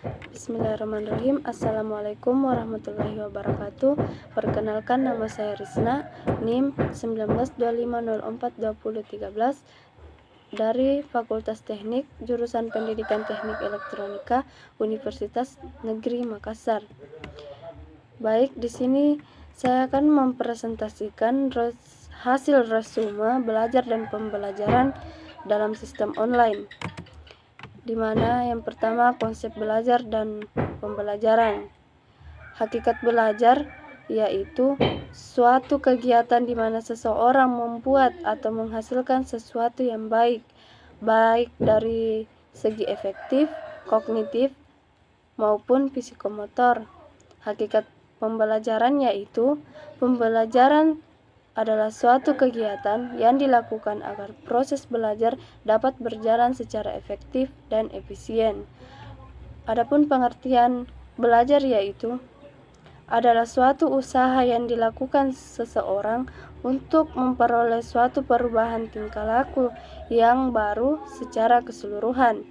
Bismillahirrahmanirrahim. Assalamualaikum warahmatullahi wabarakatuh. Perkenalkan, nama saya Risna, NIM 1925042013 dari Fakultas Teknik, jurusan Pendidikan Teknik Elektronika, Universitas Negeri Makassar. Baik, di sini saya akan mempresentasikan hasil resume belajar dan pembelajaran dalam sistem online, di mana yang pertama konsep belajar dan pembelajaran. Hakikat belajar yaitu suatu kegiatan di mana seseorang membuat atau menghasilkan sesuatu yang baik dari segi efektif, kognitif, maupun psikomotor. Hakikat pembelajaran yaitu pembelajaran adalah suatu kegiatan yang dilakukan agar proses belajar dapat berjalan secara efektif dan efisien. Adapun pengertian belajar yaitu adalah suatu usaha yang dilakukan seseorang untuk memperoleh suatu perubahan tingkah laku yang baru secara keseluruhan.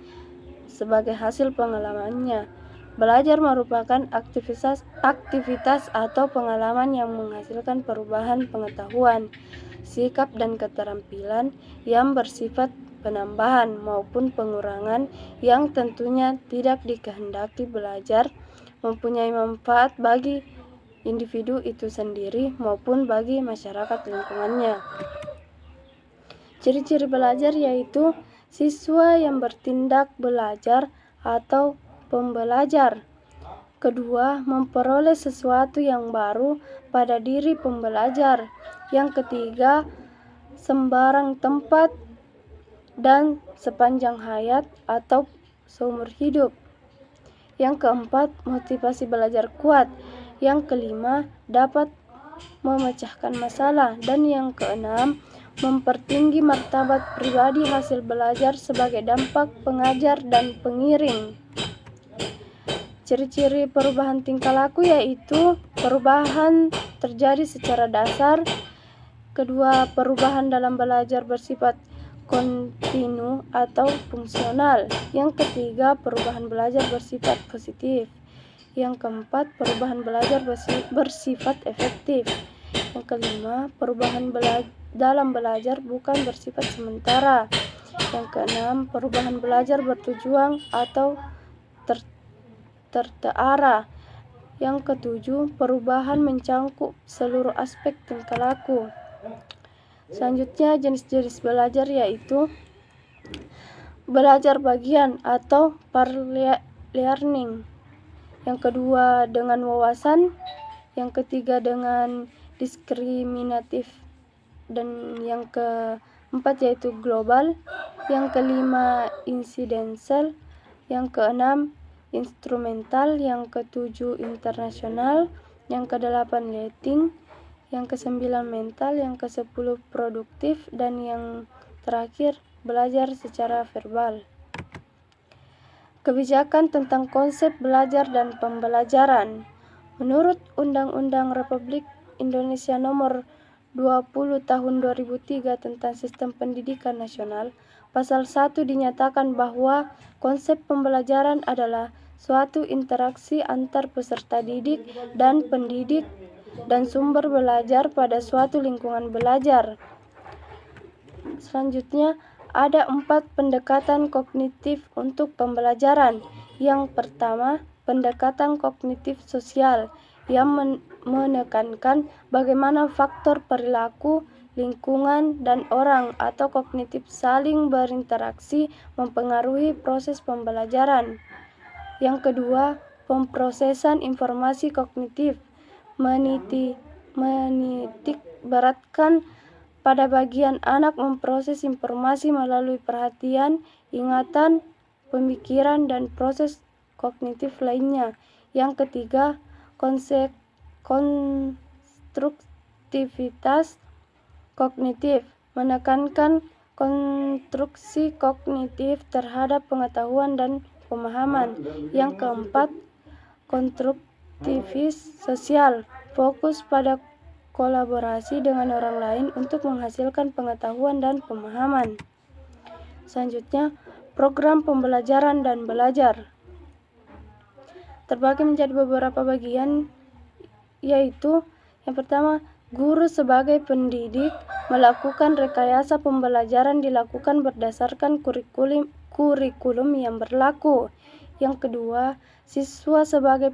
Sebagai hasil pengalamannya, belajar merupakan aktivitas atau pengalaman yang menghasilkan perubahan pengetahuan, sikap dan keterampilan yang bersifat penambahan maupun pengurangan yang tentunya tidak dikehendaki. Belajar mempunyai manfaat bagi individu itu sendiri maupun bagi masyarakat lingkungannya. Ciri-ciri belajar yaitu siswa yang bertindak belajar atau pembelajar. Kedua, memperoleh sesuatu yang baru pada diri pembelajar. Yang ketiga, sembarang tempat dan sepanjang hayat atau seumur hidup. Yang keempat, motivasi belajar kuat. Yang kelima, dapat memecahkan masalah. Dan yang keenam, mempertinggi martabat pribadi hasil belajar sebagai dampak pengajar dan pengiring. Ciri-ciri perubahan tingkah laku yaitu perubahan terjadi secara dasar. Kedua, perubahan dalam belajar bersifat kontinu atau fungsional. Yang ketiga, perubahan belajar bersifat positif. Yang keempat, perubahan belajar bersifat efektif. Yang kelima, perubahan dalam belajar bukan bersifat sementara. Yang keenam, perubahan belajar bertujuan atau terarah. Yang ketujuh, perubahan mencangkup seluruh aspek tingkah laku. Selanjutnya, jenis-jenis belajar yaitu belajar bagian atau peer learning. Yang kedua, dengan wawasan. Yang ketiga, dengan diskriminatif. Dan yang keempat yaitu global. Yang kelima, insidental. Yang keenam, instrumental. Yang ketujuh, internasional. Yang kedelapan, letting. Yang kesembilan, mental. Yang kesepuluh, produktif. Dan yang terakhir, belajar secara verbal. Kebijakan tentang konsep belajar dan pembelajaran. Menurut Undang-Undang Republik Indonesia Nomor 20 Tahun 2003 tentang Sistem Pendidikan Nasional, Pasal 1 dinyatakan bahwa konsep pembelajaran adalah suatu interaksi antar peserta didik dan pendidik dan sumber belajar pada suatu lingkungan belajar. Selanjutnya, ada 4 pendekatan kognitif untuk pembelajaran. Yang pertama, pendekatan kognitif sosial yang menekankan bagaimana faktor perilaku, lingkungan, dan orang atau kognitif saling berinteraksi mempengaruhi proses pembelajaran. Yang kedua, pemrosesan informasi kognitif menitik beratkan pada bagian anak memproses informasi melalui perhatian, ingatan, pemikiran, dan proses kognitif lainnya. Yang ketiga, konstruktivitas kognitif menekankan konstruksi kognitif terhadap pengetahuan dan pemahaman. Yang keempat, konstruktivis sosial fokus pada kolaborasi dengan orang lain untuk menghasilkan pengetahuan dan pemahaman. Selanjutnya, program pembelajaran dan belajar. terbagi menjadi beberapa bagian, yaitu yang pertama, guru sebagai pendidik melakukan rekayasa pembelajaran dilakukan berdasarkan kurikulum yang berlaku. Yang kedua, siswa sebagai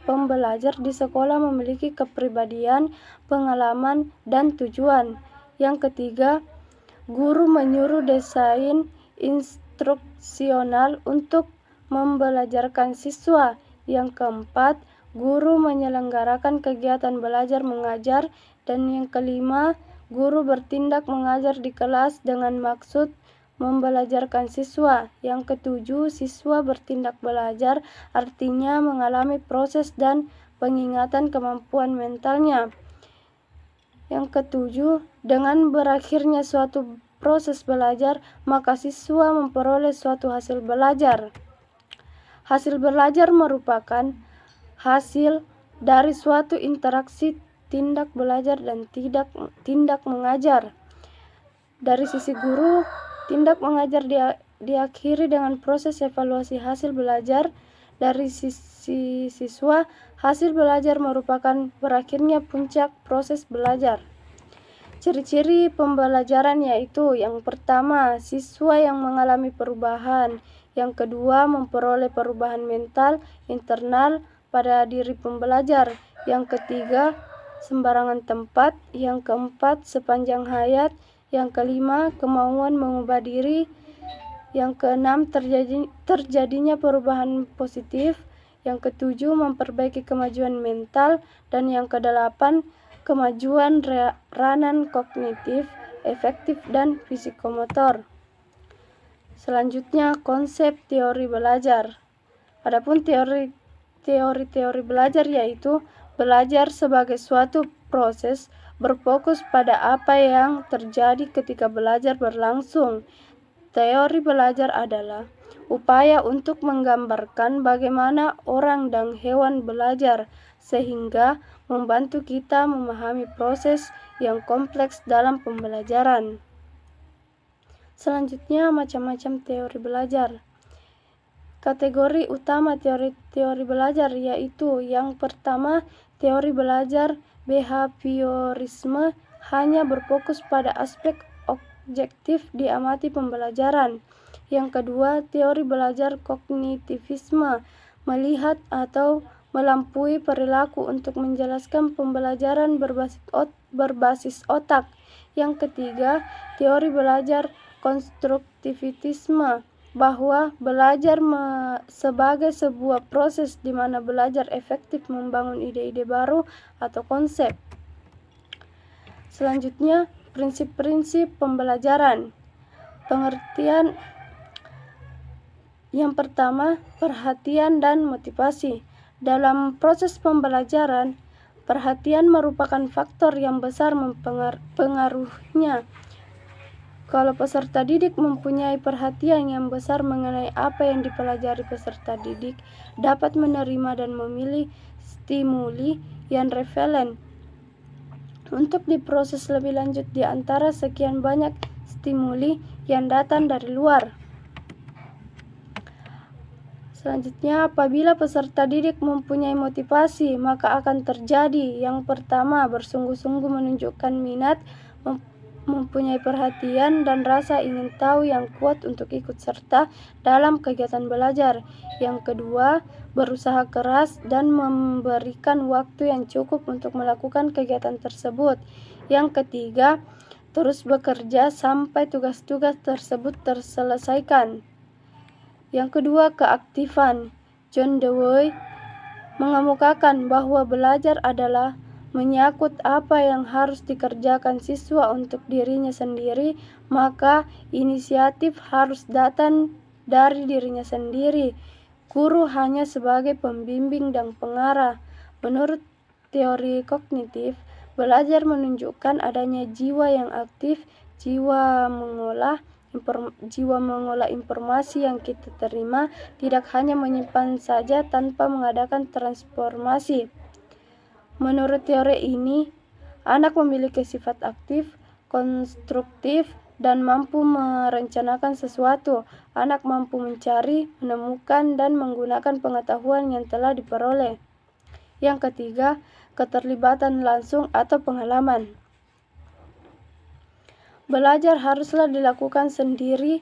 pembelajar di sekolah memiliki kepribadian, pengalaman, dan tujuan. Yang ketiga, guru menyuruh desain instruksional untuk membelajarkan siswa. Yang keempat, guru menyelenggarakan kegiatan belajar mengajar. Dan yang kelima, guru bertindak mengajar di kelas dengan maksud membelajarkan siswa. Yang ketujuh, siswa bertindak belajar artinya mengalami proses dan pengingatan kemampuan mentalnya. Yang ketujuh, dengan berakhirnya suatu proses belajar, maka siswa memperoleh suatu hasil belajar. Hasil belajar merupakan hasil dari suatu interaksi tindak belajar dan tindak mengajar. Dari sisi guru, tindak mengajar diakhiri dengan proses evaluasi hasil belajar. Dari sisi siswa, hasil belajar merupakan berakhirnya puncak proses belajar. Ciri-ciri pembelajaran yaitu yang pertama, siswa yang mengalami perubahan. Yang kedua, memperoleh perubahan mental internal pada diri pembelajar. Yang ketiga, sembarangan tempat. Yang keempat, sepanjang hayat. Yang kelima, kemauan mengubah diri. Yang keenam, terjadinya perubahan positif. Yang ketujuh, memperbaiki kemajuan mental. Dan yang kedelapan, kemajuan ranan kognitif, efektif, dan fisikomotor. Selanjutnya, konsep teori belajar. Adapun teori belajar yaitu belajar sebagai suatu proses berfokus pada apa yang terjadi ketika belajar berlangsung. Teori belajar adalah upaya untuk menggambarkan bagaimana orang dan hewan belajar sehingga membantu kita memahami proses yang kompleks dalam pembelajaran. Selanjutnya, macam-macam teori belajar. Kategori utama teori belajar yaitu yang pertama, teori belajar behaviorisme hanya berfokus pada aspek objektif diamati pembelajaran. Yang kedua, teori belajar kognitivisme melihat atau melampaui perilaku untuk menjelaskan pembelajaran berbasis otak. Yang ketiga, teori belajar konstruktivitisme bahwa belajar sebagai sebuah proses di mana belajar efektif membangun ide-ide baru atau konsep. Selanjutnya, prinsip-prinsip pembelajaran. Pengertian yang pertama, perhatian dan motivasi. Dalam proses pembelajaran, perhatian merupakan faktor yang besar mempengaruhinya. Kalau peserta didik mempunyai perhatian yang besar mengenai apa yang dipelajari, peserta didik dapat menerima dan memilih stimuli yang relevan untuk diproses lebih lanjut di antara sekian banyak stimuli yang datang dari luar. Selanjutnya, apabila peserta didik mempunyai motivasi, maka akan terjadi yang pertama, bersungguh-sungguh menunjukkan minat, mempunyai perhatian dan rasa ingin tahu yang kuat untuk ikut serta dalam kegiatan belajar. Yang kedua, berusaha keras dan memberikan waktu yang cukup untuk melakukan kegiatan tersebut. Yang ketiga, terus bekerja sampai tugas-tugas tersebut terselesaikan. Yang kedua, keaktifan. John Dewey mengemukakan bahwa belajar adalah menyangkut apa yang harus dikerjakan siswa untuk dirinya sendiri, maka inisiatif harus datang dari dirinya sendiri. Guru hanya sebagai pembimbing dan pengarah. Menurut teori kognitif, belajar menunjukkan adanya jiwa yang aktif, jiwa mengolah informasi yang kita terima, tidak hanya menyimpan saja tanpa mengadakan transformasi. Menurut teori ini, anak memiliki sifat aktif, konstruktif, dan mampu merencanakan sesuatu. Anak mampu mencari, menemukan, dan menggunakan pengetahuan yang telah diperoleh. Yang ketiga, keterlibatan langsung atau pengalaman. Belajar haruslah dilakukan sendiri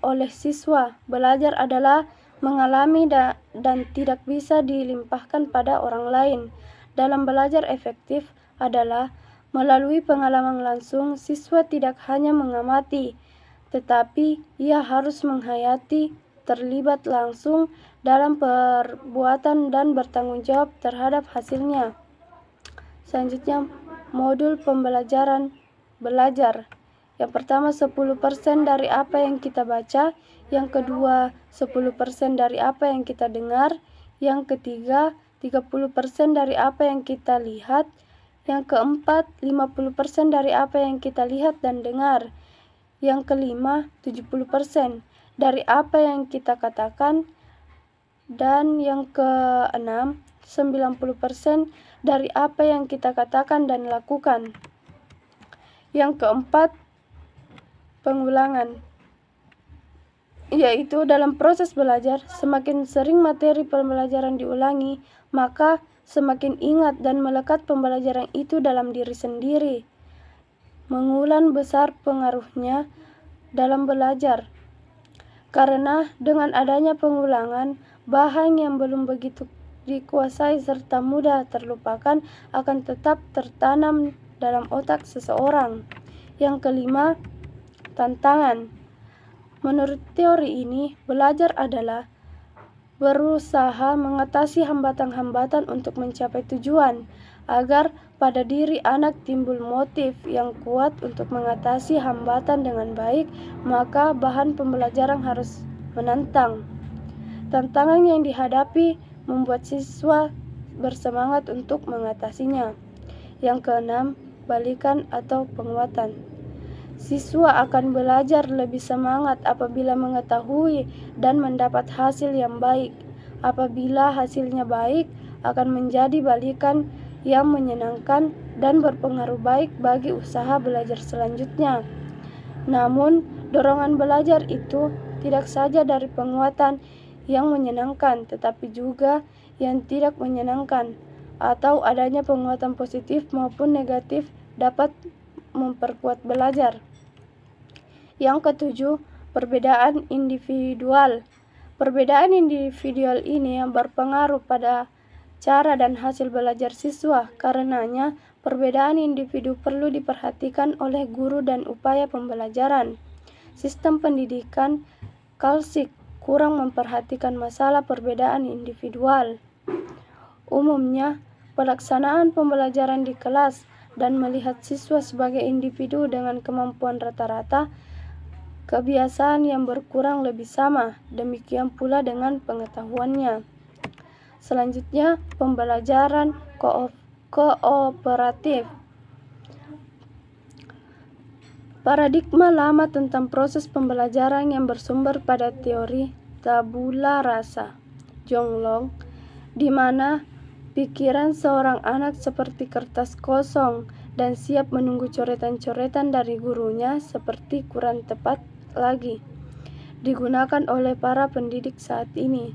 oleh siswa. Belajar adalah mengalami dan tidak bisa dilimpahkan pada orang lain. Dalam belajar efektif adalah melalui pengalaman langsung. Siswa tidak hanya mengamati, tetapi ia harus menghayati, terlibat langsung dalam perbuatan dan bertanggung jawab terhadap hasilnya. Selanjutnya, modul pembelajaran belajar. Yang pertama 10% dari apa yang kita baca, yang kedua 10% dari apa yang kita dengar, yang ketiga 30% dari apa yang kita lihat, yang keempat 50% dari apa yang kita lihat dan dengar, yang kelima 70% dari apa yang kita katakan, dan yang keenam 90% dari apa yang kita katakan dan lakukan. Yang keempat, pengulangan, yaitu dalam proses belajar, semakin sering materi pembelajaran diulangi, maka semakin ingat dan melekat pembelajaran itu dalam diri sendiri. Mengulang besar pengaruhnya dalam belajar, karena dengan adanya pengulangan, bahan yang belum begitu dikuasai serta mudah terlupakan akan tetap tertanam dalam otak seseorang. Yang kelima, tantangan. Menurut teori ini, belajar adalah berusaha mengatasi hambatan-hambatan untuk mencapai tujuan, agar pada diri anak timbul motif yang kuat untuk mengatasi hambatan dengan baik, maka bahan pembelajaran harus menantang. Tantangan yang dihadapi membuat siswa bersemangat untuk mengatasinya. Yang keenam, balikan atau penguatan. Siswa akan belajar lebih semangat apabila mengetahui dan mendapat hasil yang baik. Apabila hasilnya baik, akan menjadi balikan yang menyenangkan dan berpengaruh baik bagi usaha belajar selanjutnya. Namun, dorongan belajar itu tidak saja dari penguatan yang menyenangkan, tetapi juga yang tidak menyenangkan, atau adanya penguatan positif maupun negatif dapat memperkuat belajar. Yang ketujuh, perbedaan individual. Perbedaan individual ini yang berpengaruh pada cara dan hasil belajar siswa. Karenanya, perbedaan individu perlu diperhatikan oleh guru dan upaya pembelajaran. Sistem pendidikan klasik kurang memperhatikan masalah perbedaan individual. Umumnya, pelaksanaan pembelajaran di kelas dan melihat siswa sebagai individu dengan kemampuan rata-rata, kebiasaan yang berkurang lebih sama, demikian pula dengan pengetahuannya. Selanjutnya, pembelajaran kooperatif. Paradigma lama tentang proses pembelajaran yang bersumber pada teori tabula rasa, Jonglong, di mana pikiran seorang anak seperti kertas kosong dan siap menunggu coretan-coretan dari gurunya seperti kurang tepat lagi digunakan oleh para pendidik saat ini.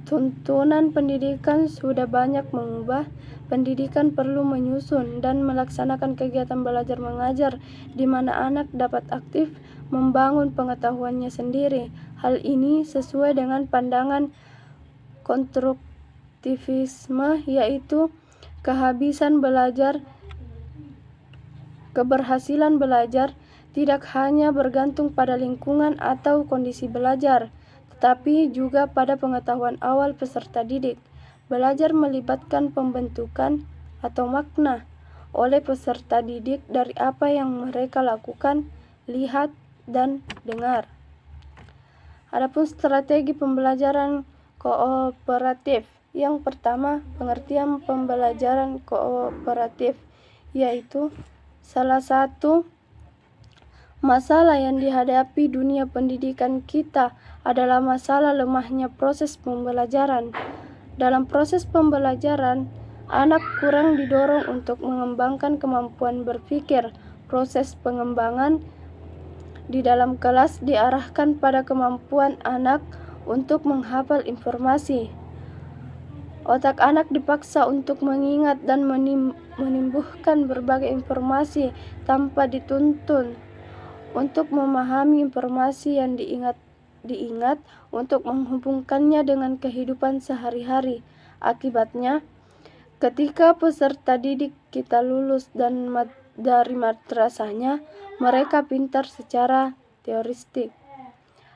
Tuntunan pendidikan sudah banyak mengubah. Pendidikan perlu menyusun dan melaksanakan kegiatan belajar mengajar di mana anak dapat aktif membangun pengetahuannya sendiri. Hal ini sesuai dengan pandangan konstruktivisme, yaitu keberhasilan belajar tidak hanya bergantung pada lingkungan atau kondisi belajar, tetapi juga pada pengetahuan awal peserta didik. Belajar melibatkan pembentukan atau makna oleh peserta didik dari apa yang mereka lakukan, lihat, dan dengar. Adapun strategi pembelajaran kooperatif. Yang pertama, pengertian pembelajaran kooperatif, yaitu salah satu masalah yang dihadapi dunia pendidikan kita adalah masalah lemahnya proses pembelajaran. Dalam proses pembelajaran, anak kurang didorong untuk mengembangkan kemampuan berpikir. Proses pengembangan di dalam kelas diarahkan pada kemampuan anak untuk menghafal informasi. Otak anak dipaksa untuk mengingat dan menimbuhkan berbagai informasi tanpa dituntun untuk memahami informasi yang diingat untuk menghubungkannya dengan kehidupan sehari-hari. Akibatnya, ketika peserta didik kita lulus dari madrasahnya, mereka pintar secara teoristik,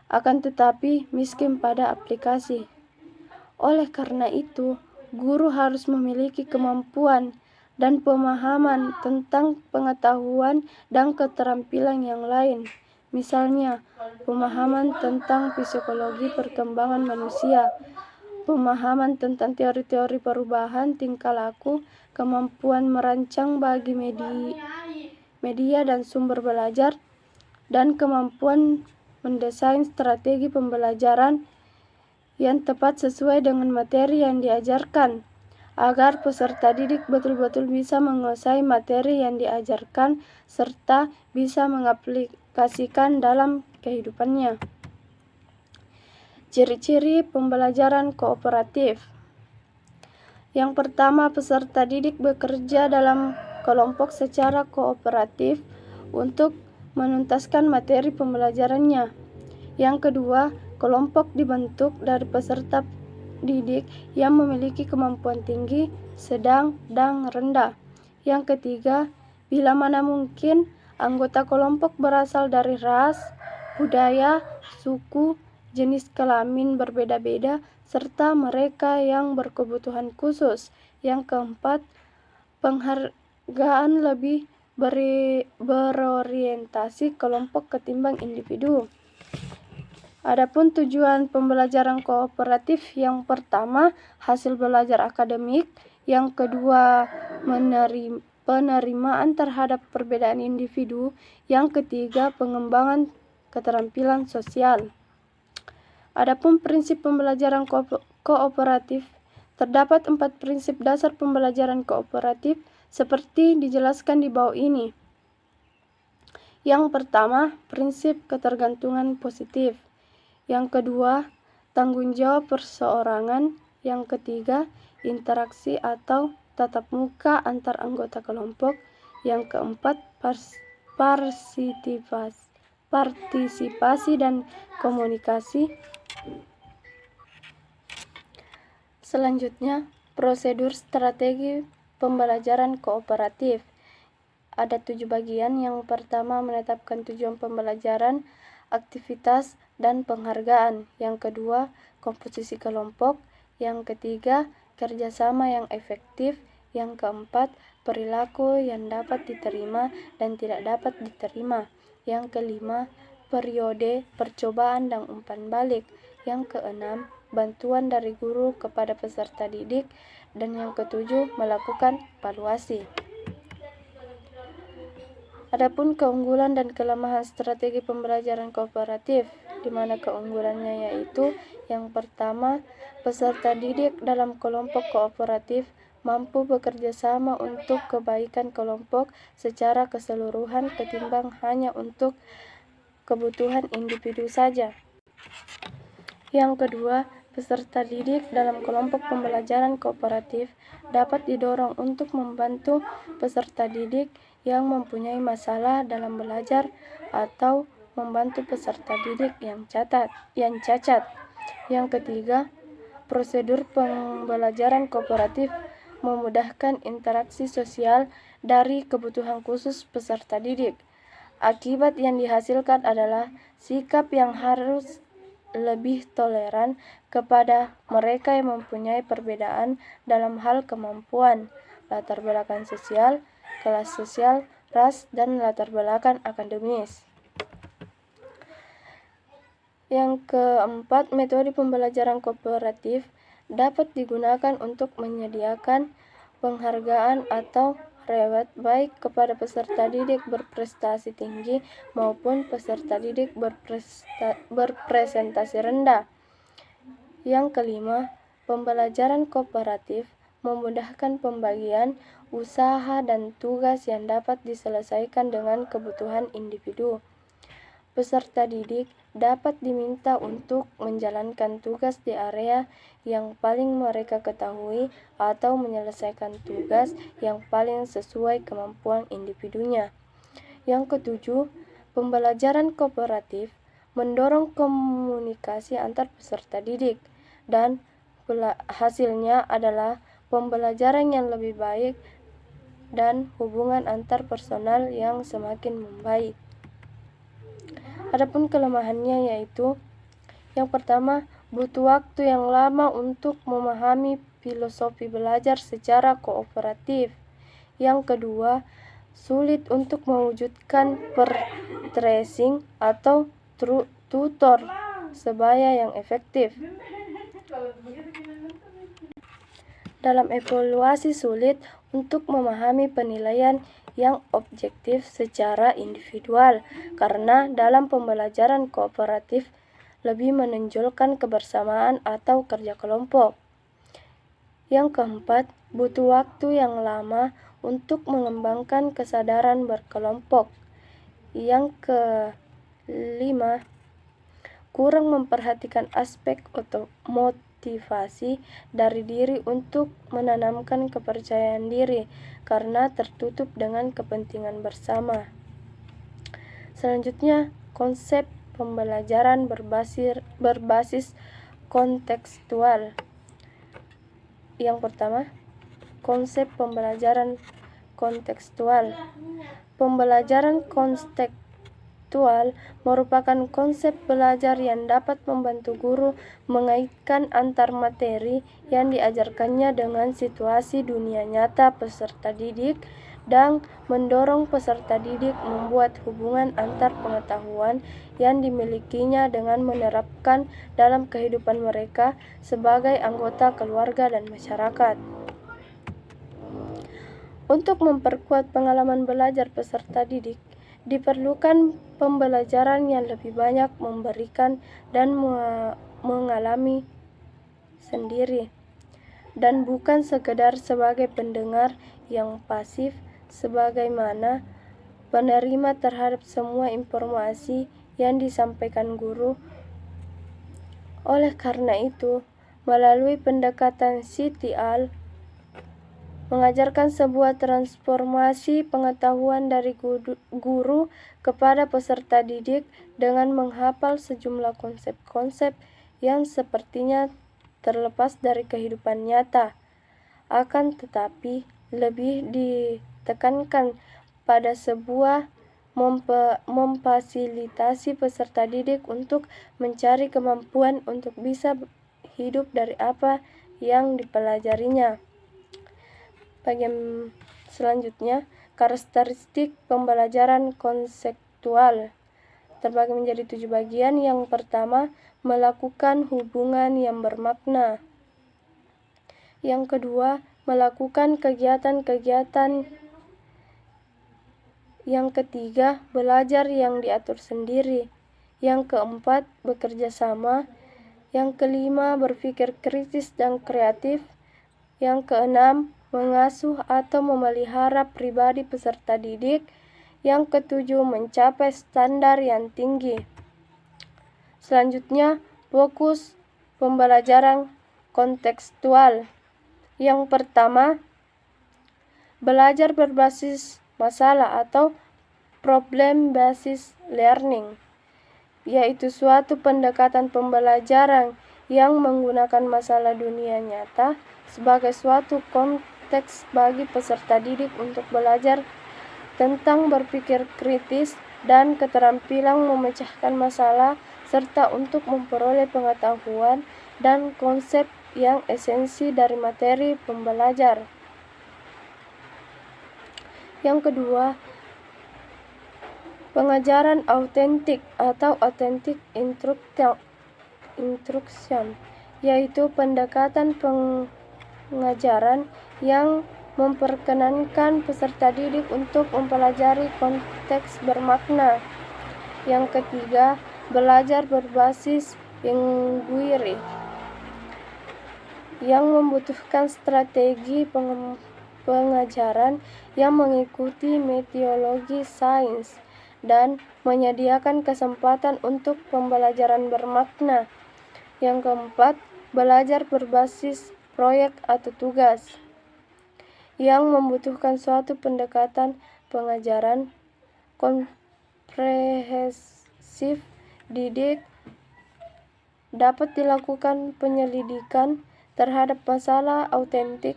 akan tetapi miskin pada aplikasi. Oleh karena itu, guru harus memiliki kemampuan dan pemahaman tentang pengetahuan dan keterampilan yang lain. Misalnya, pemahaman tentang psikologi perkembangan manusia, pemahaman tentang teori-teori perubahan tingkah laku, kemampuan merancang bagi media dan sumber belajar, dan kemampuan mendesain strategi pembelajaran yang tepat sesuai dengan materi yang diajarkan, agar peserta didik betul-betul bisa menguasai materi yang diajarkan serta bisa mengaplikasikan dalam kehidupannya. Ciri-ciri pembelajaran kooperatif. Yang pertama, peserta didik bekerja dalam kelompok secara kooperatif untuk menuntaskan materi pembelajarannya. Yang kedua, kelompok dibentuk dari peserta didik yang memiliki kemampuan tinggi, sedang, dan rendah. Yang ketiga, bila mana mungkin, anggota kelompok berasal dari ras, budaya, suku, jenis kelamin berbeda-beda, serta mereka yang berkebutuhan khusus. Yang keempat, penghargaan lebih berorientasi kelompok ketimbang individu. Adapun tujuan pembelajaran kooperatif, yang pertama, hasil belajar akademik, yang kedua, penerimaan terhadap perbedaan individu, yang ketiga, pengembangan keterampilan sosial. Adapun prinsip pembelajaran kooperatif, terdapat 4 prinsip dasar pembelajaran kooperatif seperti dijelaskan di bawah ini. Yang pertama, prinsip ketergantungan positif. Yang kedua, tanggung jawab perseorangan. Yang ketiga, interaksi atau tatap muka antar anggota kelompok. Yang keempat, partisipasi dan komunikasi. Selanjutnya, prosedur strategi pembelajaran kooperatif. Ada 7 bagian. Yang pertama, menetapkan tujuan pembelajaran, aktivitas, dan penghargaan. Yang kedua, komposisi kelompok. Yang ketiga, kerjasama yang efektif. Yang keempat, perilaku yang dapat diterima dan tidak dapat diterima. Yang kelima, periode percobaan dan umpan balik. Yang keenam, bantuan dari guru kepada peserta didik. Dan yang ketujuh, melakukan evaluasi. Adapun keunggulan dan kelemahan strategi pembelajaran kooperatif, di mana keunggulannya yaitu yang pertama, peserta didik dalam kelompok kooperatif mampu bekerja sama untuk kebaikan kelompok secara keseluruhan ketimbang hanya untuk kebutuhan individu saja. Yang kedua, peserta didik dalam kelompok pembelajaran kooperatif dapat didorong untuk membantu peserta didik yang mempunyai masalah dalam belajar atau membantu peserta didik yang cacat. Yang ketiga, prosedur pembelajaran kooperatif memudahkan interaksi sosial dari kebutuhan khusus peserta didik. Akibat yang dihasilkan adalah sikap yang harus lebih toleran kepada mereka yang mempunyai perbedaan dalam hal kemampuan, latar belakang sosial, kelas sosial, ras, dan latar belakang akademis. Yang keempat, metode pembelajaran kooperatif dapat digunakan untuk menyediakan penghargaan atau reward baik kepada peserta didik berprestasi tinggi maupun peserta didik berprestasi rendah. Yang kelima, pembelajaran kooperatif memudahkan pembagian usaha dan tugas yang dapat diselesaikan dengan kebutuhan individu. peserta didik dapat diminta untuk menjalankan tugas di area yang paling mereka ketahui atau menyelesaikan tugas yang paling sesuai kemampuan individunya. Yang ketujuh, pembelajaran kooperatif mendorong komunikasi antar peserta didik dan hasilnya adalah pembelajaran yang lebih baik dan hubungan antar personal yang semakin membaik. Adapun kelemahannya yaitu yang pertama, butuh waktu yang lama untuk memahami filosofi belajar secara kooperatif. Yang kedua, sulit untuk mewujudkan tracing atau tutor sebaya yang efektif. Dalam evaluasi sulit untuk memahami penilaian yang objektif secara individual, karena dalam pembelajaran kooperatif lebih menonjolkan kebersamaan atau kerja kelompok. Yang keempat, butuh waktu yang lama untuk mengembangkan kesadaran berkelompok. Yang kelima, kurang memperhatikan aspek motivasi dari diri untuk menanamkan kepercayaan diri karena tertutup dengan kepentingan bersama. Selanjutnya, konsep pembelajaran berbasis kontekstual. Yang pertama, konsep pembelajaran kontekstual. Pembelajaran kontekstual merupakan konsep belajar yang dapat membantu guru mengaitkan antar materi yang diajarkannya dengan situasi dunia nyata peserta didik dan mendorong peserta didik membuat hubungan antar pengetahuan yang dimilikinya dengan menerapkan dalam kehidupan mereka sebagai anggota keluarga dan masyarakat. Untuk memperkuat pengalaman belajar peserta didik, diperlukan pembelajaran yang lebih banyak memberikan dan mengalami sendiri, dan bukan sekedar sebagai pendengar yang pasif sebagaimana penerima terhadap semua informasi yang disampaikan guru. Oleh karena itu, melalui pendekatan CTL, mengajarkan sebuah transformasi pengetahuan dari guru kepada peserta didik dengan menghafal sejumlah konsep-konsep yang sepertinya terlepas dari kehidupan nyata, akan tetapi lebih ditekankan pada sebuah memfasilitasi peserta didik untuk mencari kemampuan untuk bisa hidup dari apa yang dipelajarinya. Bagian selanjutnya, karakteristik pembelajaran konseptual terbagi menjadi 7 bagian. Yang pertama, melakukan hubungan yang bermakna. Yang kedua, melakukan kegiatan-kegiatan. Yang ketiga, belajar yang diatur sendiri. Yang keempat, bekerja sama. Yang kelima, berpikir kritis dan kreatif. Yang keenam, mengasuh atau memelihara pribadi peserta didik. Yang ketujuh, mencapai standar yang tinggi. Selanjutnya, fokus pembelajaran kontekstual. Yang pertama, belajar berbasis masalah atau problem-based learning, yaitu suatu pendekatan pembelajaran yang menggunakan masalah dunia nyata sebagai suatu konteks bagi peserta didik untuk belajar tentang berpikir kritis dan keterampilan memecahkan masalah, serta untuk memperoleh pengetahuan dan konsep yang esensi dari materi pembelajar. Yang kedua, pengajaran autentik atau authentic instruction, yaitu pendekatan pengajaran yang memperkenankan peserta didik untuk mempelajari konteks bermakna. Yang ketiga, belajar berbasis inquiry, yang membutuhkan strategi pengajaran yang mengikuti metodologi sains dan menyediakan kesempatan untuk pembelajaran bermakna. Yang keempat, belajar berbasis proyek atau tugas yang membutuhkan suatu pendekatan pengajaran komprehensif didik. Dapat dilakukan penyelidikan terhadap masalah autentik,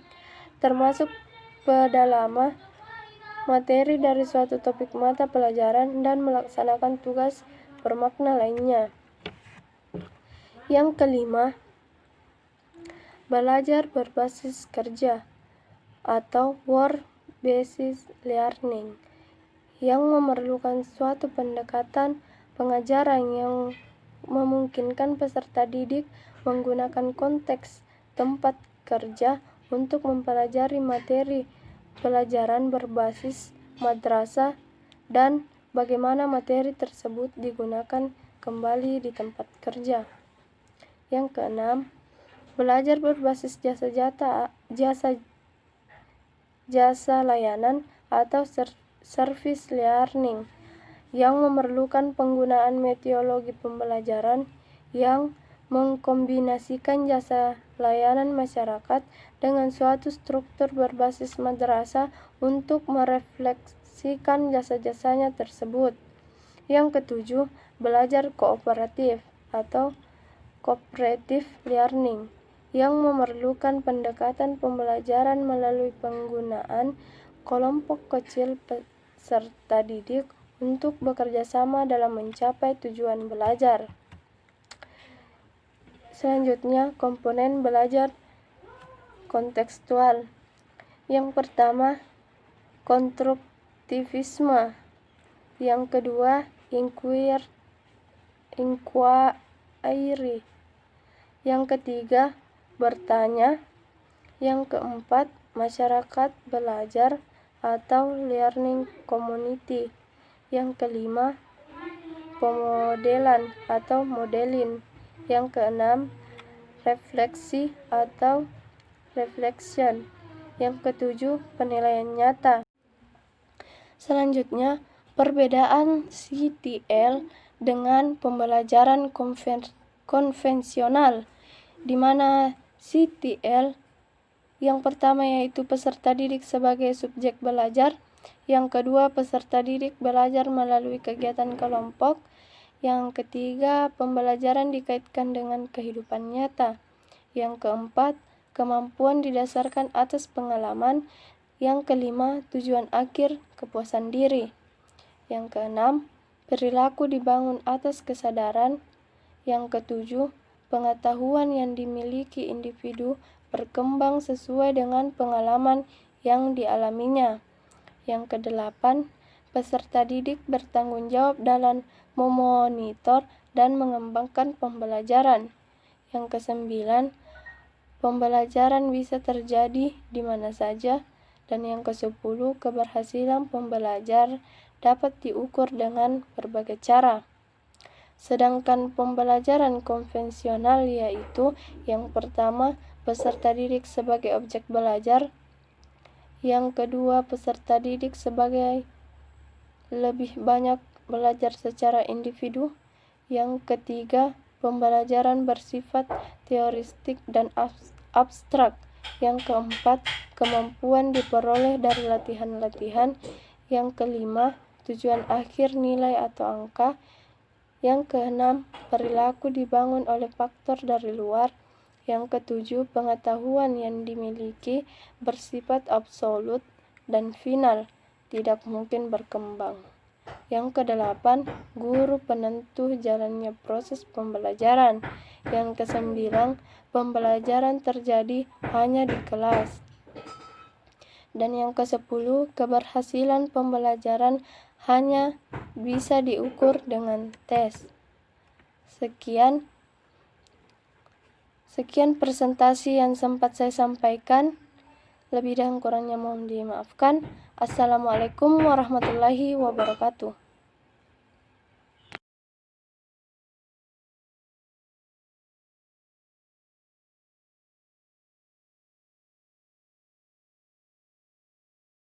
termasuk pendalaman materi dari suatu topik mata pelajaran dan melaksanakan tugas bermakna lainnya. Yang kelima, belajar berbasis kerja atau work-based learning yang memerlukan suatu pendekatan pengajaran yang memungkinkan peserta didik menggunakan konteks tempat kerja untuk mempelajari materi pelajaran berbasis madrasah dan bagaimana materi tersebut digunakan kembali di tempat kerja. Yang keenam, belajar berbasis jasa layanan atau service learning yang memerlukan penggunaan metodologi pembelajaran yang mengkombinasikan jasa layanan masyarakat dengan suatu struktur berbasis madrasah untuk merefleksikan jasa-jasanya tersebut. Yang ketujuh, belajar kooperatif atau cooperative learning yang memerlukan pendekatan pembelajaran melalui penggunaan kelompok kecil peserta didik untuk bekerja sama dalam mencapai tujuan belajar. Selanjutnya, komponen belajar kontekstual. Yang pertama, konstruktivisme. Yang kedua, inquiry. Yang ketiga, bertanya. Yang keempat, masyarakat belajar atau learning community. Yang kelima, pemodelan atau modeling. Yang keenam, refleksi atau reflection. Yang ketujuh, penilaian nyata. Selanjutnya, perbedaan CTL dengan pembelajaran konvensional, di mana CTL yang pertama yaitu peserta didik sebagai subjek belajar, yang kedua peserta didik belajar melalui kegiatan kelompok, yang ketiga pembelajaran dikaitkan dengan kehidupan nyata, yang keempat kemampuan didasarkan atas pengalaman, yang kelima tujuan akhir kepuasan diri, yang keenam perilaku dibangun atas kesadaran, yang ketujuh pengetahuan yang dimiliki individu berkembang sesuai dengan pengalaman yang dialaminya. Yang kedelapan, peserta didik bertanggung jawab dalam memonitor dan mengembangkan pembelajaran. Yang kesembilan, pembelajaran bisa terjadi di mana saja. Dan yang kesepuluh, keberhasilan pembelajar dapat diukur dengan berbagai cara. Sedangkan pembelajaran konvensional yaitu yang pertama, peserta didik sebagai objek belajar, yang kedua peserta didik sebagai lebih banyak belajar secara individu, yang ketiga pembelajaran bersifat teoristik dan abstrak, yang keempat kemampuan diperoleh dari latihan-latihan, yang kelima tujuan akhir nilai atau angka, yang keenam perilaku dibangun oleh faktor dari luar, yang ketujuh pengetahuan yang dimiliki bersifat absolut dan final, tidak mungkin berkembang. Yang kedelapan, guru penentu jalannya proses pembelajaran. Yang kesembilan, pembelajaran terjadi hanya di kelas. Dan yang kesepuluh, keberhasilan pembelajaran hanya bisa diukur dengan tes. Sekian presentasi yang sempat saya sampaikan. Lebih dan kurangnya mohon dimaafkan. Assalamualaikum warahmatullahi wabarakatuh.